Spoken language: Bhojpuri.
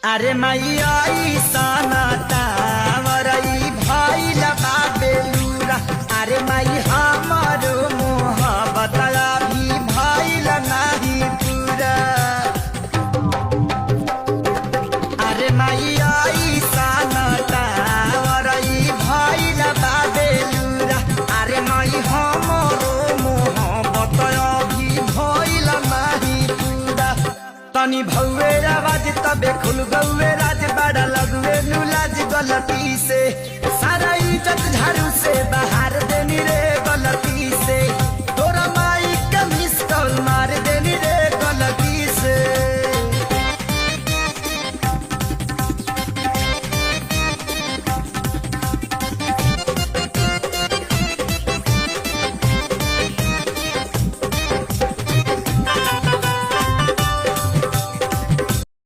अरे मैया सनता मरई भइल बा बेलूरा। अरे माई हमारो मोहब्बत अभी भइल नाही पूरा। अरे मैया सनता मरई भइल बा बेलूरा। अरे माई हमारो मोहब्बत अभी भइल नाही पूरा। तनी भौवे आवाज तबे खुल गौवे राज बड़ा लगवे नुलाज गलती से सारा इज्जत झाड़ू से बाहर